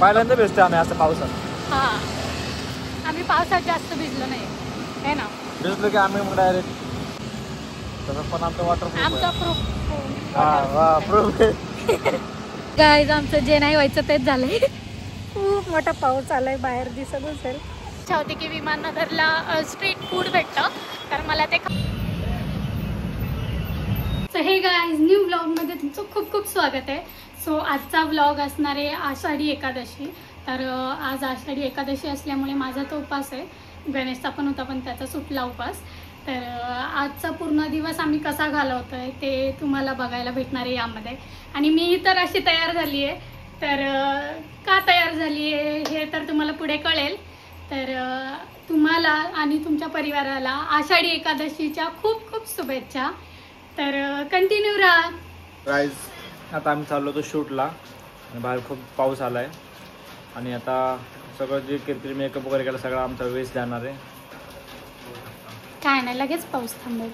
पहिल्यांदा भेटतो आम्ही असं पावसात. हा, आम्ही पावसात जास्त भिजलो नाही है ना. भिजलो की आम्ही मग डायरेक्ट तसं पण आमचं वॉटरप्रूफ आमचा प्रूफ गाईज आमचं जे नाही व्हायचं तेच झालंय. खूप मोठा पाऊस आलाय, बाहेर दिसत असेल. इच्छा होती की विमाननगरला स्ट्रीट फूड भेटतं तर मला ते. सो हे गाईज न्यू व्लॉगमध्ये तुमचं खूप खूप स्वागत आहे. सो आजचा व्लॉग असणार आहे आषाढी एकादशी. तर आज आषाढी एकादशी असल्यामुळे माझा तो उपास आहे. गणेशचा पण होता पण त्याचा सुटला उपास. तर आजचा पूर्ण दिवस आम्ही कसा घालवतोय ते तुम्हाला बघायला भेटणार आहे यामध्ये. आणि मी तर अशी तयार झाली आहे. तर का तयार झाली आहे हे तर तुम्हाला पुढे कळेल. तर तुम्हाला आणि तुमच्या परिवाराला आषाढी एकादशीच्या खूप खूप शुभेच्छा. तर कंटिन्यू राहा. गाईज आता आम्ही चाललो होतो शूटला आणि बाहेर खूप पाऊस आलाय आणि आता सगळं जे किरकिर मेकअप वगैरे केला सगळा आमचा वेस्ट जाणार आहे. काय नाही लगेच पाऊस थांबेल.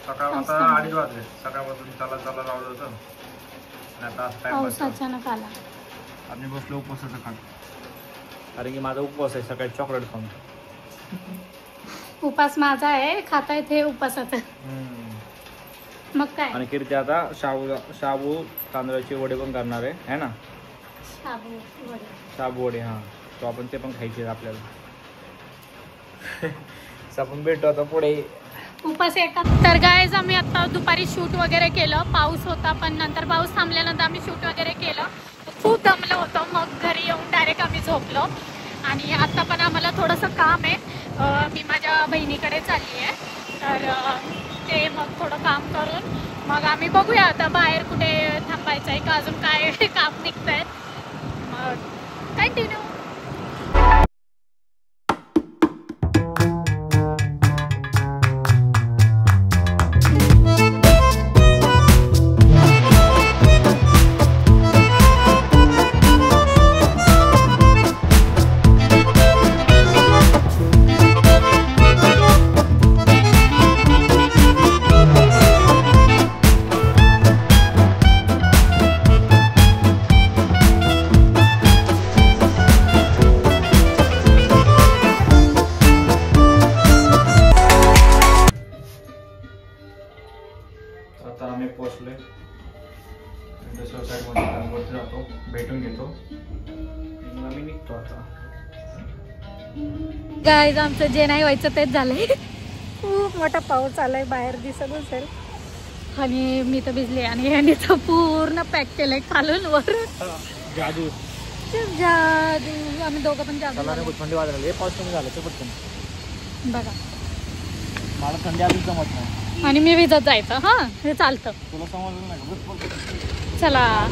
सकाळ आता 2:30 वाजले. सकाळपासून चालत लावलं होतं आणि आता पाऊस अचानक आला. आम्ही बसलो उपवासाचं खात, कारण की माझा उपवास आहे सकाळी चॉकलेट खाऊन. उपास माझा आहे, खाता येते उपासाचं. मग काय. आणि कीर्ती आता शाबू तांदळाचे वडे पण करणार आहे ना. शाबू वडे हा, तो आपण ते पण खायचे आपल्याला. आपण भेटू आता पुढे. उपास एका. तर गाईज आम्ही आता दुपारी शूट वगैरे केलं. पाऊस होता पण नंतर पाऊस थांबल्यानंतर आम्ही शूट वगैरे केलं. खूप दमलं होतं. मग घरी येऊन डायरेक्ट आम्ही झोपलो. आणि आता पण आम्हाला थोडंसं काम आहे. मी माझ्या बहिणीकडे चालली आहे. तर ते मग थोडं काम करून मग आम्ही बघूया आता बाहेर कुठे थांबायचं आहे का अजून काय काम निघतंय. मग कंटिन्यू. आता आम्ही पोहोचलोय. साईडमध्ये जातो, भेटून घेतो, आम्ही निघतो आता. गाईज आमचं जे नाही व्हायचं तेच झालंय. खूप मोठा पाऊस आलाय, बाहेर दिसत असेल. आणि मी तर भिजले आणि यांनी तर पूर्ण पॅक केलंय खालून वर. जादू जादू. आम्ही दोघं पण जादू. थंडी वाजायला हे पाऊस कमी झालं ते पटकन बघा. मला थंडी आधीच जमत नाही आणि मी विजत जायचं. हा हे चालतं. तुला समजलं नाही. चला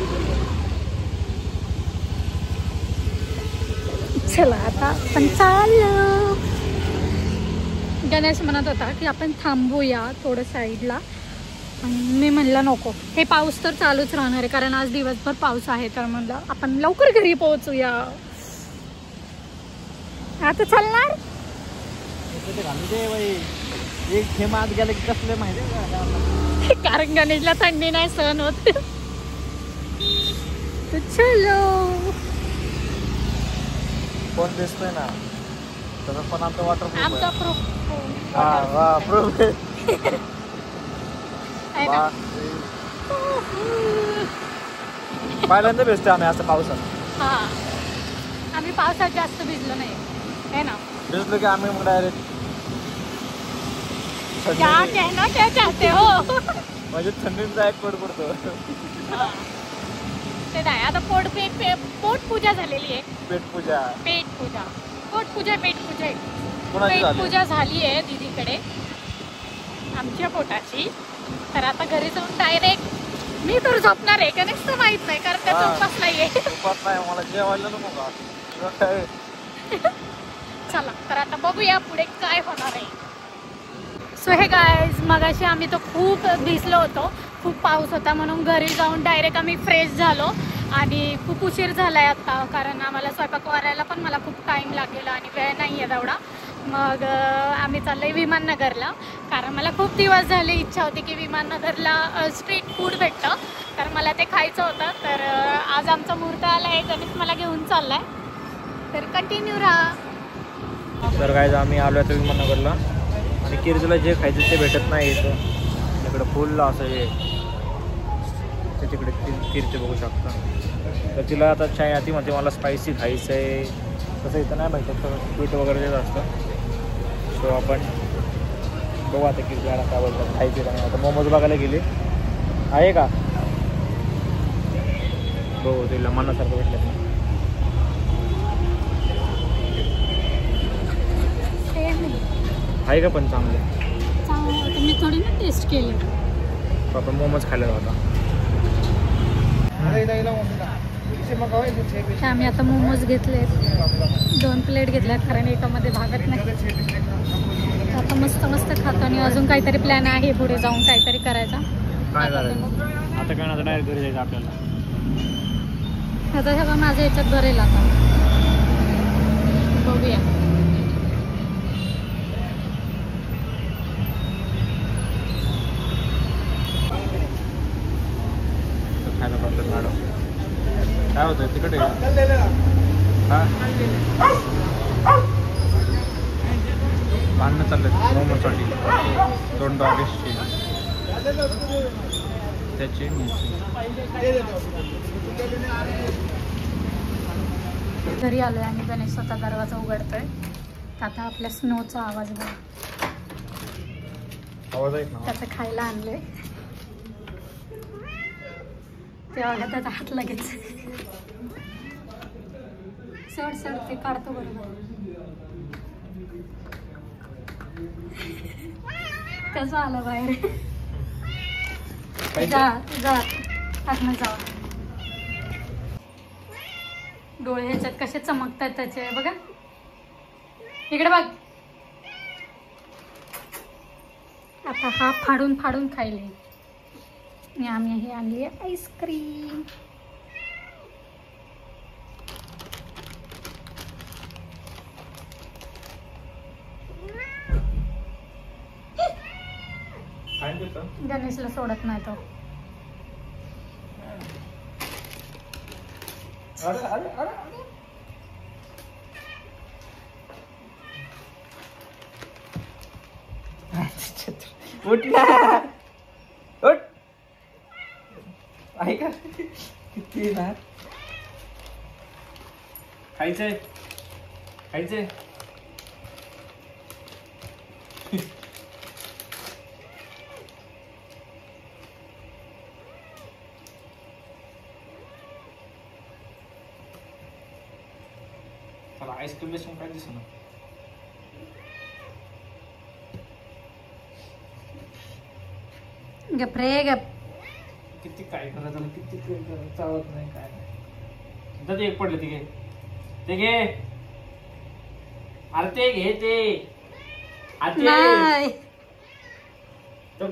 चला आता आपण चाललो. गणेश म्हणत होता की आपण थांबूया थोडं साईडला. आणि मी म्हणलं नको, हे पाऊस तर चालूच राहणार आहे कारण आज दिवसभर पाऊस आहे. तर म्हणलं आपण लवकर घरी पोहोचूया. आता चालणार. एक थेंब आत गेलं की कसले माहिती आहे का, कारण गणेशला थंडी नाही सहन होत. चलो. कोण दिसतोय ना तसं पण आमचं वॉटरप्रूफ आमचा प्रूफ पहिल्यांदा भेटतो आम्ही असं पावसात. हा, आम्ही पावसात जास्त भिजलो नाही है ना. भिजलो की आम्ही मग डायरेक्ट क्या कहना क्या चाहते हो. म्हणजे थंडीचा एक पड पडतो. ते नाही आता पोटपूजा झालेली आहे. पेटपूजा पोटपूजा पेटपूजा झाली आहे दीदीकडे आमच्या पोटाची. तर आता घरी जाऊन डायरेक्ट मी तर झोपणार आहे. गणेश तर माहित नाही कारण त्याचा उपास नाहीये. मला जेवायला नको का. चला तर आता बघूया पुढे काय होणार आहे. सो हे गाईज मगाशी आम्ही तो खूप भिजलो होतो. खूप पाऊस होता म्हणून घरी जाऊन डायरेक्ट आम्ही फ्रेश झालो. आणि खूप उशीर झाला आहे आत्ता कारण आम्हाला स्वयंपाक करायला पण मला खूप टाईम लागलेला आणि वेळ नाही आहे तेवढा. मग आम्ही चाललोय विमाननगरला, कारण मला खूप दिवस झाले इच्छा होती की विमाननगरला स्ट्रीट फूड भेटतं, तर मला ते खायचं होतं. तर आज आमचा मुहूर्त आला आहे, गणेश मला घेऊन चाललाय, तर कंटिन्यू राहा. तर काय आम्ही आलो आहे विमाननगरला आणि कीर्तीला जे खायचं ते भेटत नाही इथं. तिकडं फुल असं हे ते तिकडे कीर्ती बघू शकता. तर तिला आता चाय ती म्हणते मला स्पायसी खायचं आहे, तसं इथं नाही भेटत, सगळं स्वीट वगैरे देत असतं. सो आपण बघू आता कीर्तीला काय बोलतात खायचे का नाही. आता मोमोज बघायला गेली आहे का बघू, तिला मनासारखं भेटलं नाही. आहे का पण चांगलं मी थोडी ना टेस्ट केली. आपण मोमोज खायला होता. आम्ही आता मोमोज घेतले, 2 प्लेट घेतल्यात, कारण एकामध्ये भागत नाही. आता मस्त मस्त खातो आणि अजून काहीतरी प्लॅन आहे पुढे जाऊन काहीतरी करायचा. काय करायचं आता? काय आता डायरेक्ट घरी जायचं आपल्याला. आता सगळं माझ्या याच्यात भरेल. आता बघूया. खायला पाहिजे मॅडम. काय होतं तिकट आहे हां भांडणं चाललं मोमोसाठी. 2 ऑगस्टची त्याची घरी आलोय आणि गणेश स्वतः दरवाजा उघडतोय. आता आपल्या स्नोचा आवाज बघा, आवाज आहे ना. त्याचं खायला आणलंय तेव्हा त्याचा हात लगेच सड ते काढतो बरोबर. कसं आलं बाहेर. जा टाकणं जावा. डोळे ह्याच्यात कसे चमकतात त्याचे बघा. इकडे बघ. आता हा फाडून खायले. आणि आम्ही हे आणली आहे आईस्क्रीम. गणेशला सोडत नाही तो. उठला उठ आहे का किती ना. खायचंय चला आईस्क्रीम बेसून काय दिसू ना. गप रे गप. किती काय करायचं किती चालत नाही काय नाही. ते एक पडलं ते घे अरे ते घे ते नाही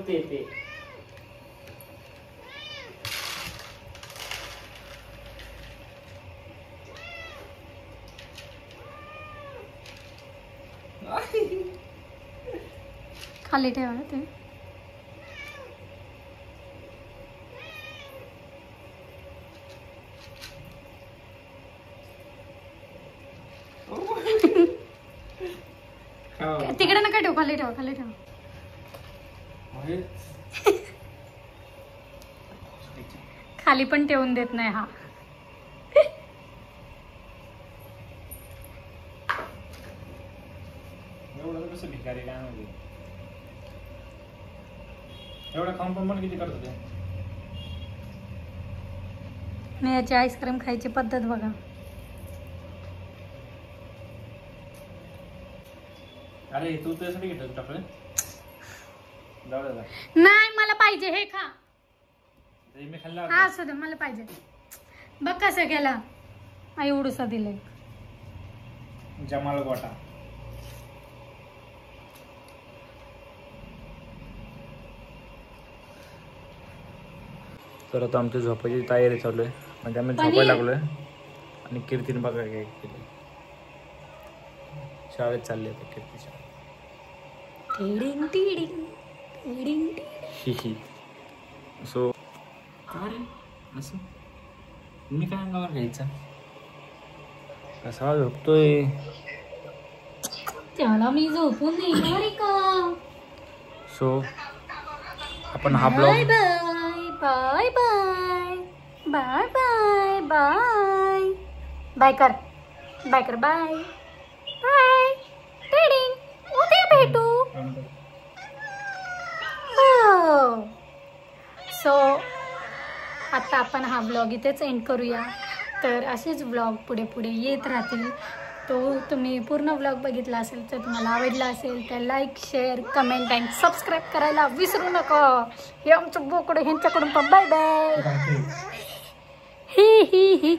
ते खाली ठेवा ते. तिकडे नका ठेव, खाली ठेवा. खाली पण ठेवून देत नाही हा. एवढं कसं भिकारी काय माहिती. एवढं खाऊन पण मला किती करत होते. मी याची आईस्क्रीम खायची पद्धत बघा. अरे तू त्यासाठी घेतो चॉकलेट. नाही मला पाहिजे हे खा. मी खाल्ला हा असू दे मला पाहिजे. बघ कसं केला आई उडूसा दिले. जमाल गोटा. तर आता आमच्या झोपायची तयारी चालू आहे. म्हणजे आम्ही झोपायला लागलोय आणि कीर्तीने बघा काय केलं. शाळेत चालले होते कीर्तीच्या. टिडिंग टिडिंग टिडिंग टिडिंग. ही सो का रे असं मी काय अंगावर घ्यायचा कसा झोपतोय. त्याला मी झोपून देणार आहे का. सो आपण हा bye blog bye bye bye bye bye bye bye कर बाय कर बाय बाय. टिडिंग उद्या भेटू. सो आता आपण हा ब्लॉग इथेच एंड करूया. तर असेच ब्लॉग पुढे पुढे येत राहतील. तो तुम्ही पूर्ण ब्लॉग बघितला असेल तर तुम्हाला आवडला असेल तर like share comment and subscribe करायला विसरू नका. हे आमचं बोकडं ह्यांच्याकडून पण बाय बाय. ही ही ही.